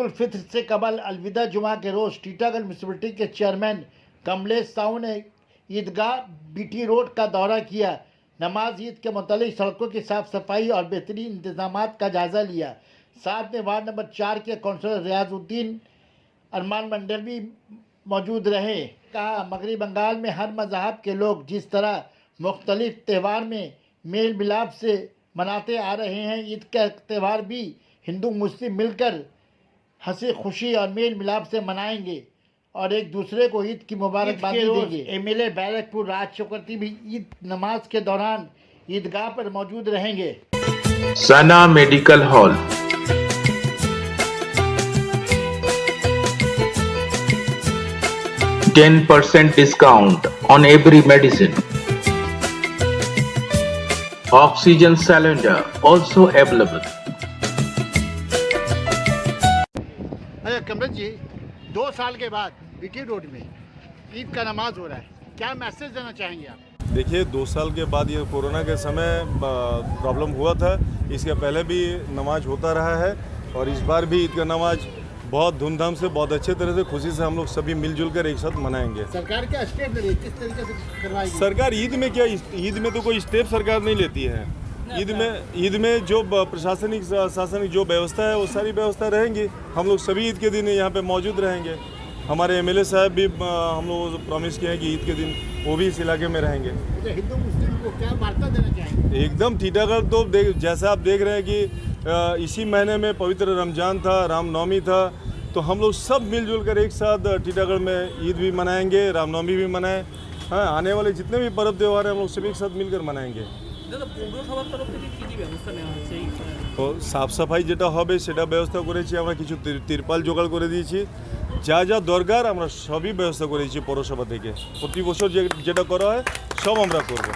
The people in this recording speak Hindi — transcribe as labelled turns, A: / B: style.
A: उल फित्र से कबल अलविदा जुमा के रोज़ टीटागढ़ म्यूनसिपलिटी के चेयरमैन कमलेश साहू ने ईदगाह बीटी रोड का दौरा किया। नमाज ईद के मुतालिक सड़कों की साफ सफाई और बेहतरीन इंतजाम का जायज़ा लिया। साथ में वार्ड नंबर 4 के कौंसलर रियाजुद्दीन अरमान मंडल भी मौजूद रहे। कहा, मगरबी बंगाल में हर मज़हब के लोग जिस तरह मुख्तलिफ त्यौहार में मेल मिलाप से मनाते आ रहे हैं, ईद का त्यौहार भी हिंदू मुस्लिम मिलकर हंसी खुशी और मेल मिलाप से मनाएंगे और एक दूसरे को ईद की मुबारकबादी देंगे। एमएलए बैरकपुर राज चक्रवर्ती भी ईद नमाज के दौरान ईदगाह पर मौजूद रहेंगे।
B: सना medical hall, %10 discount on every medicine. Oxygen cylinder also available.
A: अच्छा कमलेश जी, 2 साल के बाद बीटी रोड में ईद का नमाज हो रहा है, क्या मैसेज देना चाहेंगे आप?
C: देखिए, 2 साल के बाद ये कोरोना के समय प्रॉब्लम हुआ था, इसके पहले भी नमाज होता रहा है और इस बार भी ईद का नमाज बहुत धूमधाम से, बहुत अच्छे तरह से, खुशी से हम लोग सभी मिलजुल कर एक साथ मनाएंगे।
A: सरकार क्या स्टेप ले रही है, किस तरीके से करवाएगी?
C: सरकार ईद में क्या, ईद में तो कोई स्टेप सरकार नहीं लेती है। ईद में जो प्रशासनिक शासनिक जो व्यवस्था है वो सारी व्यवस्था रहेंगी। हम लोग सभी ईद के दिन यहाँ पे मौजूद रहेंगे। हमारे एमएलए साहब भी हम लोग प्रॉमिस किए हैं कि ईद के दिन वो भी इस इलाके में रहेंगे।
A: हिंदू मुस्लिम को क्या वार्ता देना चाहेंगे?
C: एकदम टीटागढ़ तो जैसा आप देख रहे हैं कि इसी महीने में पवित्र रमजान था, रामनवमी था, तो हम लोग सब मिलजुल कर एक साथ टीटागढ़ में ईद भी मनाएंगे, रामनवमी भी मनाएं। हाँ, आने वाले जितने भी पर्व त्यौहार हैं हम लोग सभी एक साथ मिलकर मनाएंगे। তো সাফ সাফাই যেটা হবে সেটা ব্যবস্থা করেছি আমরা, কিছু তিরপাল জোগাড় করে দিয়েছি, যা যা দরকার আমরা সবই ব্যবস্থা করেছি পৌরসভা থেকে। প্রতি বছর যেটা করা হয় সব আমরা করব।